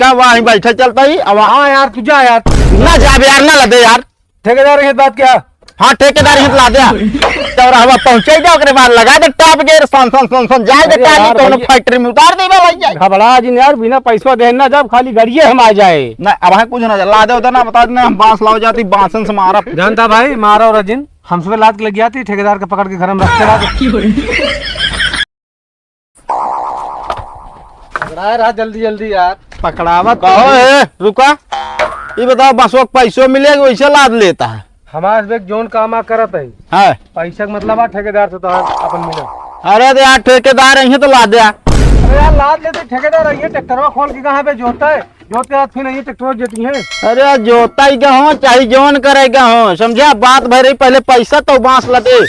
क्या वहाँ बैठे चलता ही अब। हाँ यार तू जा यार, ना जा यार, ना लदे यार। ठेकेदार के बात क्या? हाँ ठेकेदार हित ला दिया चौराहा पहुंचे जाओ के बाद लगा दे टॉप गेयर सन जाए दे टाली तो फैक्ट्री में उतार दे भाई जाए। घबरा जी यार, बिना पैसा देना जब खाली गाड़िए हम आ जाए ना अब है कुछ ना ला दे उधर ना बता देना हम बांस लाओ जाती बांसन से मारा जानता भाई मारा और अजिन हमसे लात लग जाती, ठेकेदार का पकड़ के घर में रखते रहा। जल्दी जल्दी यार पकड़ावा कहो रुका ये बताओ बसों पैसों मिलेगा वैसे लाद लेता है हमारे बेग जोन काम करत है पैसा का मतलब ठेकेदार से तो अपन मिला। अरे तो यार ठेकेदार है तो ला दिया। अरे यार लाद लेते ठेकेदार है ट्रैक्टर खोल के कहाँ पे जोता है जोते हाथ फिर नहीं ट्रैक्टर जोती है। अरे जोता ही हो चाहे जोन करेगा हो समझा बात भर पहले पैसा तो बांस लदे।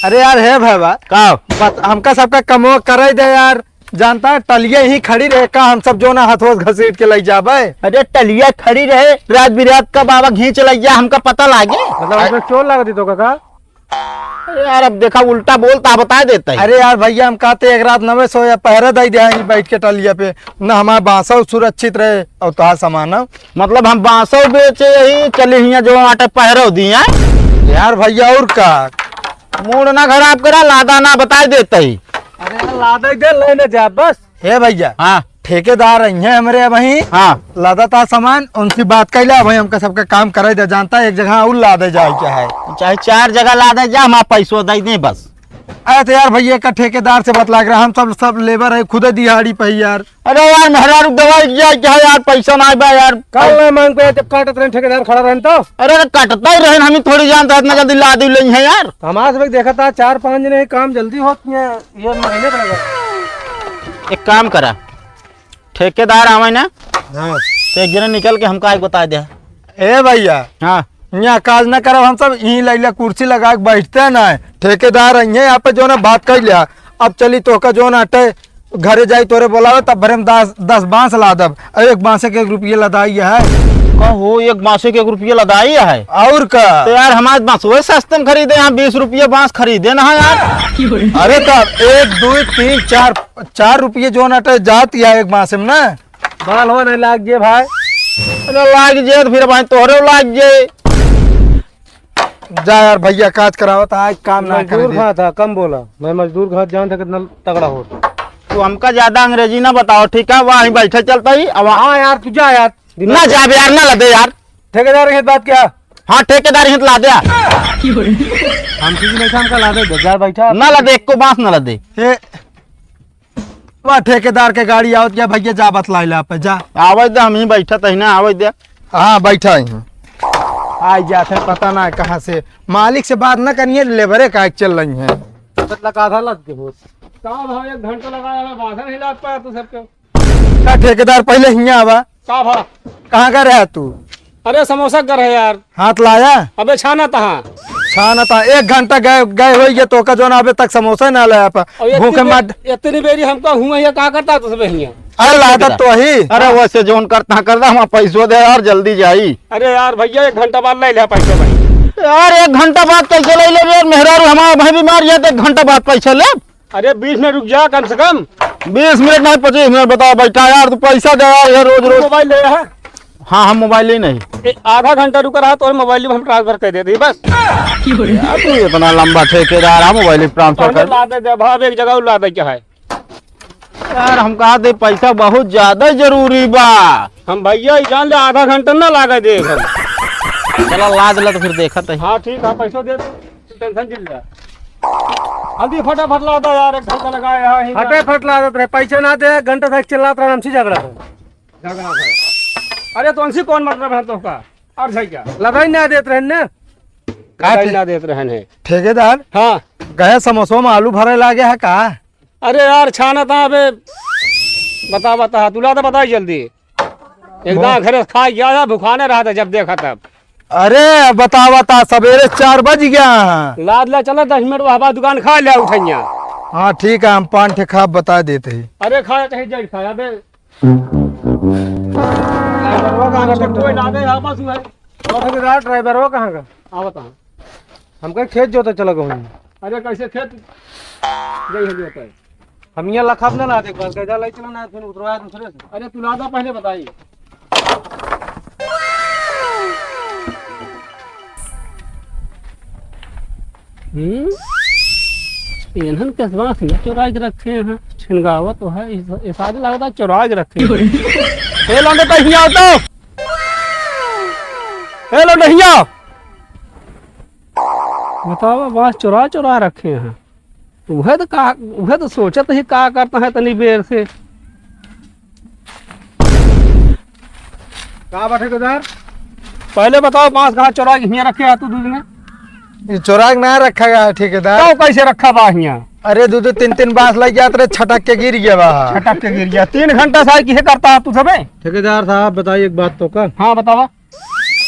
अरे यार है भाई का हमका सबका कमो करे दे यार, जानता है टलिया ही खड़ी रहे का हम सब जो ना हथोस घसीट के ले जाबे। अरे टलिया खड़ी रहे रात बिरात का बाबा घींच लिया हमका पता लागे मतलब उसमें चोर लगा दी तो का। अरे यार अब देखा उल्टा बोलता बता देता है। अरे यार भैया हम कहते एक रात नवे सोया पहरे दे देंगे बैठ के टलिया पे न हमारा बांसो सुरक्षित रहे और तुहार सामान मतलब हम बांसो बेचे यही चले हिया जो आटे पहरो दिया यार भैया और का मूड ना खराब करा लादा ना बता देता ही। अरे लादा दे लेने जा बस। हे भैया हाँ ठेकेदार है हमारे वही हाँ लादा था सामान उनसे बात कर लिया भाई हमका सबका काम करे दे, जानता है एक जगह और लादे जाए क्या है चाहे 4 जगह लादा जा हम पैसों दे दे बस। अरे तो यार भैया का ठेकेदार से बतला रहा हम सब लेबर है खुद दिहाड़ी पे यार। अरे यार मेहरा दवाई क्या यार पैसा ना बा यार कल नहीं मांग पे जब काटत रहे ठेकेदार खड़ा रहे तो। अरे कटता ही रहे हम थोड़ी जानता इतना जल्दी ला दी ले है यार। हमारे से देखा था 4-5 जने काम जल्दी होती है ये महीने पड़ेगा। एक काम करा ठेकेदार आवे ना तो एक जने निकल के हमका एक बता दे। ए भैया हाँ यहाँ काज न करब हम सब यही लैला कुर्सी लगा के बैठते है ना ठेकेदार है यहाँ पे जो ना बात कर लिया अब चली तो का जो ना अटे घरे जाई तोरे बोलावे तब भरे में 10 बांस ला दब एक बांसे के रुपये लदाई है। हो एक बांसे के रुपये लदाई है और का तो यार हमारे बांस वही सस्ते में खरीदे यहाँ 20 रुपये बांस खरीदे ना यार। अरे तब 1 2 3 4 रुपये जो ना जाती है एक बांसे में ना बाल हो नहीं लाग जे भाई। अरे लाग जे तो फिर भाई तोहरे लाग जे जा यार भैया काज कराओ था आज काम ना मजदूर खा था कम बोला मैं मजदूर घर जान था कितना तगड़ा हो तो हमका ज्यादा अंग्रेजी ना बताओ ठीक है वहीं बैठे चलता ही अब। हाँ यार तू जा यार ना जा यार ना लदे यार। ठेकेदार की बात क्या? हाँ ठेकेदार हित ला दिया हम चीज नहीं था हमका ला दे जा बैठा ना लदे एक को बांस ना लदे। वह ठेकेदार के गाड़ी आओ क्या भैया जा बतला ला पे जा आवे दे हम ही बैठा तही ना आवे दे। हाँ बैठा ही आज जाते पता ना कहाँ से मालिक से बात न करिए लेबरे का चल रही है लगा था लग के बहुत कहाँ भाव 1 घंटा लगाया मैं बाधन हिला पाया तो सबके का ठेकेदार पहले हिया आवा का भाव कहाँ का रहा तू? अरे समोसा कर है यार हाथ लाया अबे छाना तहाँ छाना था 1 घंटा गए हो गया तो का जो ना अभी तक समोसा ना लाया पा भूखे मत इतनी बेरी हमका हुआ ये कहाँ करता तो सब हिया। अरे लादा तो ही अरे वैसे जोन करता कर हम पैसों दे यार जल्दी जाई। अरे यार भैया 1 घंटा बाद ले लिया पैसे भाई। यार 1 घंटा बाद पैसे ले ले यार मेहरारू हमारा भाई बीमार है तो 1 घंटा बाद पैसे ले। अरे 20 मिनट रुक जा कम से कम 20 मिनट नहीं 25 मिनट बताओ बैठा यार तू पैसा दे यार रोज मोबाइल ले रहा है। हाँ हम मोबाइल ही नहीं आधा घंटा रुका रहा तो मोबाइल में हम ट्रांसफर कर देते बस। यार तू इतना लंबा ठेकेदार है मोबाइल ट्रांसफर कर ला दे भाव एक जगह ला दे क्या है यार हम कहा दे पैसा बहुत ज्यादा जरूरी बा। हम भैया जान ले आधा घंटा ना लागे देख चला लाद ला तो फिर देखा तो। हाँ ठीक है पैसा दे टेंशन चिल जा अभी फटाफट ला दो यार 1 घंटा लगाया है हटे फट लादत रहे पैसे ना दे घंटा तक चिल्लात रहा हमसे झगड़ा है। अरे तो उनसे कौन मतलब है तो का और सही क्या लगाई ना देते रहे ना गाड़ी ना देते रहने ठेकेदार हाँ गए समोसों में आलू भरे लागे है का? अरे यार छाना था अबे बता तुला तो बताई जल्दी एकदम घरे खा गया भुखाने रहा था जब देखा तब। अरे बता सवेरे 4 बज गया लाद ला चला 10 मिनट वहां दुकान खा लिया उठैया। हाँ ठीक है हम 5 ठे खा बता देते ही। अरे खाया चाहे जाए खाया बे ठेकेदार ड्राइवर हो कहाँ का? हाँ बता हमका खेत जोते चला गो अरे कैसे खेत गई हम यहाँ लखा ना ला देख कैसा लाई चला ना फिर उतरवाया दूसरे से। अरे तू लादा पहले बताई इन्हन के बांस चुरा के रखे हैं। छिनगावा तो है, ये सारे लगता है चुरा के रखे हैं। ए लौंडे नहीं आओ तो, ए लौंडे नहीं आओ। बताओ बांस चुरा चुरा रखे हैं। वह तो सोचत ही का करता है तनी बेर से। का बा ठेकेदार, पहले बताओ बांस कहाँ चुरा के यहाँ रखे है तू दूध में? ये चोरा के ना रखा गया है ठेकेदार। तो कैसे रखा बा यहाँ? अरे दो दो तीन तीन बांस लग गया तेरे छटक के गिर गया बाहर। छटक के गिर गया। 3 घंटा साल किसे करता है तू सबे? ठेकेदार साहब बताइए एक बात तो कर। हाँ बतावा।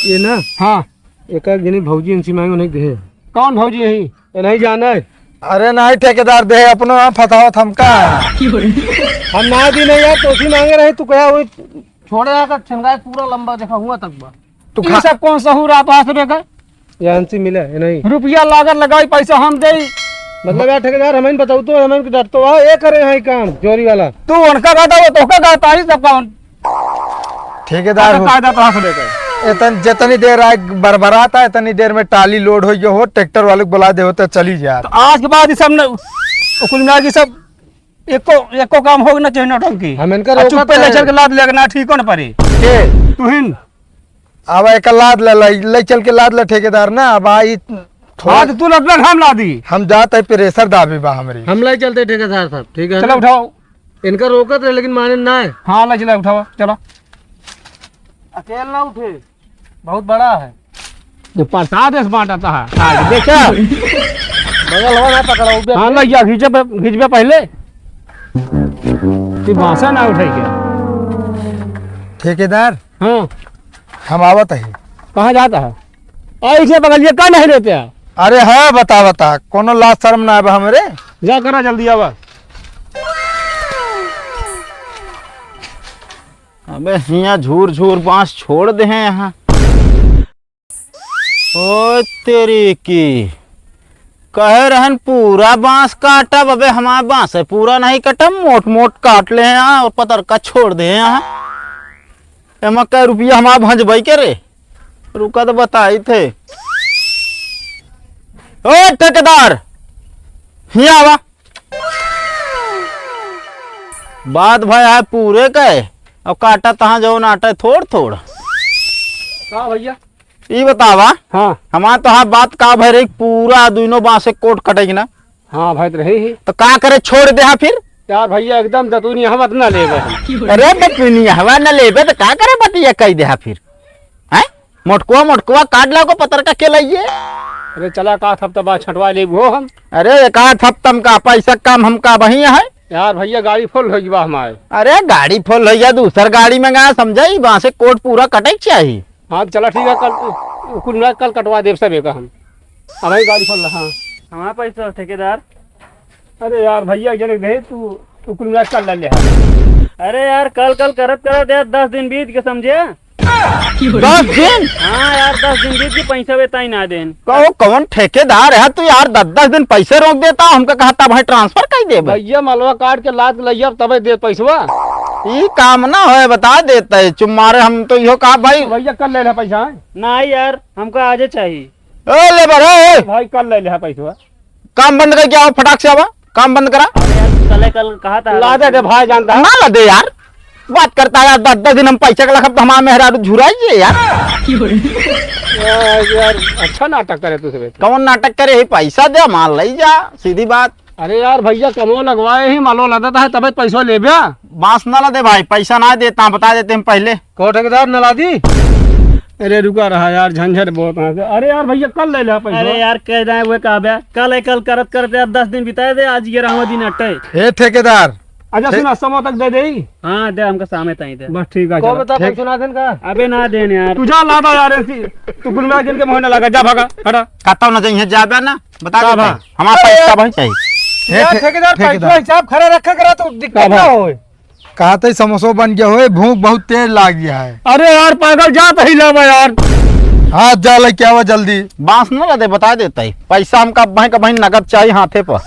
ये ना हाँ एक जिनी भौजी इनसी मांगो नहीं दे। कौन भौजी यही? ये नहीं जाना है। अरे नहीं ठेकेदार दे अपनो फसावत हमका। हम ना दी नहीं यार, तो मांगे रहे तू कहा वो छोड़े आकर छनगाए पूरा लंबा देखा हुआ तक बा। तू ये सब कौन सा हुआ पास में का? यांसी मिला है नहीं रुपया लागत लगाई पैसा हम दे। मतलब यार ठेकेदार हमें बताओ तो हमें डरतो है ये करे है काम चोरी वाला। तू उनका गाता वो तो का गाता ही सब कौन ठेकेदार कायदा तो हाथ लेकर इतन जितनी देर आग बरबराता है इतनी देर में टाली लोड हो गयो हो ट्रैक्टर वाले को बुला दे होते चली जा। तो आज के बाद ये सब कुल मिला के सब एको काम होगा ना चाहिए नौटंकी। हम इनका चुप रोका पे ले चल के लाद लेना ठीक हो ना परी के तू हिन। अब एक लाद ले चल के लाद ले ठेकेदार ना। अब आई हाँ तो तू लगभग हम ला दी। हम जाते प्रेशर दाबी बा हमारी। हम ले चलते ठेकेदार साहब ठीक है। चलो उठाओ। इनका रोकत है लेकिन माने ना है। हाँ ला चला उठाओ चलो। अकेले ना उठे, बहुत बड़ा है। जो प्रसाद है बांटाता है आज देखा। बगल हो ना पकड़ा। हाँ लग खींच पहले तू बांसा ना उठाई क्या? ठेकेदार हाँ हम आवत है। कहाँ जाता है? ऐसे बगलिए का नहीं लेते हैं? अरे हाँ बता कोनो लाज शर्म ना है हमरे। जा करा जल्दी आवा। अबे यहाँ झूर झूर बांस छोड़ दे हैं यहाँ। ओ तेरी की कहे रहन पूरा बांस काटब। अबे हमारा बांस है पूरा नहीं कटम, मोट मोट काट ले यहाँ और पतर का छोड़ दे यहाँ। एमा कै रुपया हमारा भंजबई के रे? रुका तो बताई थे। ओ ठेकेदार यहाँ आवा। बात भाई है पूरे कहे अब काटा तहाँ जो नाटा थोड़ थोड़। हाँ भैया ये बतावा हाँ हमारा तो हाँ बात का भाई रे पूरा दोनों बांस से कोट कटेगी ना हाँ भाई तो रही ही तो का करे छोड़ दे हाँ फिर। यार भैया एकदम दतूनी हम अपना ले गए। अरे बतुनिया हवा न लेबे तो का करे बतिया कह दे हाँ फिर हैं। मोटकुआ काट ला को पतर का के लाइए। अरे चला का थप तबा छटवा ले वो हम। अरे एक हफ्तम का पैसा कम हमका वही है। यार भैया गाड़ी फुल हो गई हमारे। अरे गाड़ी फुल हो गया दूसर गाड़ी में गया समझाई वहां से कोट पूरा कटे चाहिए। हाँ चला ठीक है कल कटवा देव सब हम। हमारी गाड़ी फुल हाँ हमारा पैसा ठेकेदार। अरे यार भैया जने गए तू कुल मिला कल ले। अरे यार कल करत यार 10 दिन बीत के समझे। 10 दिन? हाँ यार 10 दिन बीत के पैसा वेता ही ना देन। कहो कौन ठेकेदार है तू यार 10 दिन पैसे रोक देता हमका कहता भाई ट्रांसफर कर दे। भैया मलवा काट के लाद लिया तब दे पैसवा। ये काम ना हो बता देता है चुम मारे हम तो यो कहा भाई। भैया कल ले पैसा। नहीं यार हमको आज चाहिए। ओ लेबर ओ भाई कल ले पैसा। काम बंद करके आओ फटाक से आवा काम बंद करा। कल कहा था ला दे भाई जानता है ना ला दे यार बात करता है यार 10 दिन हम पैसा का लखब हमारा मेहरा झुराइए यार। यार अच्छा नाटक करे तू सब। कौन नाटक करे ही पैसा दे माल ले जा सीधी बात। अरे यार भैया कमो लगवाए ही मालो लदा है तब पैसा ले भैया। बांस ना ला दे भाई पैसा ना देता बता देते हम पहले। को ठेकेदार न ला दी। अरे रुका रहा यार झंझट बहुत है। अरे यार भैया कल ले पैसा। अरे यार कह रहे हुए कहा कल करते यार 10 दिन बिताए दे आज 11वां दिन अट्टे। हे ठेकेदार अच्छा सुना समय तक दे दे। हाँ दे हमका सामने तई दे बस ठीक है को बता सुना देन का। अबे ना देन यार तू जा लादा यार ऐसी तू कुल मिला के महीना लगा जा भागा हटा। कहता ना चाहिए जाबे ना बता का दे भाई? हमारा पैसा भाई चाहिए। ठेकेदार पैसा हिसाब खरा रखा करा तो दिक्कत ना होए। कहा था समोसो बन गया हो भूख बहुत तेज लाग गया है। अरे यार पागल जा तो हिलावा यार। हाँ जा ले क्या हुआ जल्दी। बांस ना ला दे बता देता है पैसा हमका भाई का भाई नगद चाहिए हाथे पर।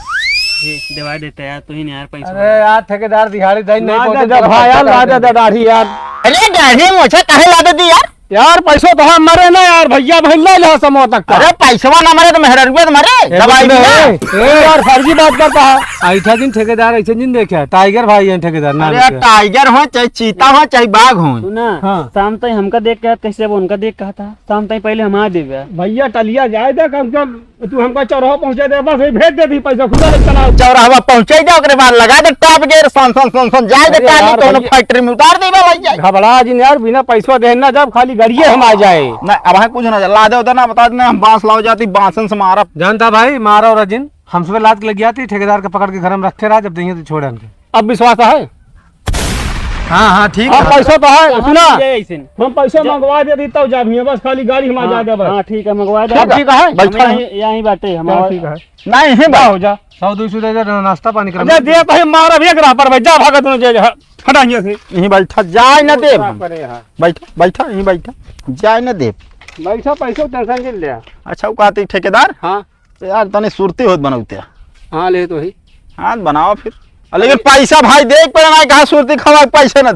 ये दवा देता है यार, तू ही नहीं यार पैसा। अरे यार ठेकेदार दिहाड़ी दही नहीं पहुंचे जब भाई यार ला दे दाढ़ी यार। अरे दाढ़ी मोछे काहे ला देती यार? यार पैसों तो हम मरे ना यार, भैया भाई ले लो समो तक का। अरे पैसवा ना मरे तो मेहरा रुपया तो मरे दवाई दिया। यार फर्जी बात करता है। ऐसा दिन ठेकेदार ऐसे दिन देखे टाइगर भाई है ठेकेदार नाम अरे के। टाइगर हो चाहे चीता हो चाहे बाघ हो, सुना हाँ। शाम तक हमका देख के कैसे वो उनका देख कहा था, शाम तक पहले हम आ देवे। भैया टलिया जाए दे कम से कम, तू हमको चौराहा पहुंचा दे बस, भेज दे दी पैसा खुदा ले चला। चौराहा पहुंचे जाओ ओकरे बाद लगा दे टॉप गियर सन जाए दे अरे यार टाली कोनो भैया। फैक्ट्री में उतार दे भैया। घबरा जी यार, बिना पैसा देना जब खाली गाड़िए हम आ जाए। ना अब है कुछ ना ला दे उधर ना बता देना, हम बांस लाओ जाती बांसन से मारा। जानता भाई मारा और अजिन हमसे लात लग गया थी ठेकेदार का पकड़ के घर में रखे रहा, जब देंगे तो छोड़े हमके। अब विश्वास है? हाँ हाँ ठीक अब पैसा तो है, सुना ऐसे हम पैसे मंगवा दे दी तब जाबिए, बस खाली गाड़ी हम आ जा दे बस। हाँ ठीक है, मंगवा दे। सब ठीक है? बैठा हम यहीं बैठे हाँ, हमारा। ठीक है। नहीं है जा हो जा। 100-200 दे दे नाश्ता पानी कर। अरे दे तो मारा भी ग्रह पर जा भागा तूने जे हटा यहाँ से। यहीं बैठा जाए ना दे, करे यहाँ। बैठा बैठा यहीं बैठा जाए ना दे। बैठा पैसा टेंशन के ले। अच्छा वो कहती ठेकेदार हाँ तो यार तने सुरती होत बनौते हाँ ले तो ही। हाँ बनाओ फिर, लेकिन पैसा भाई देख पे ना कहा सुरती खवा पैसे ना दे।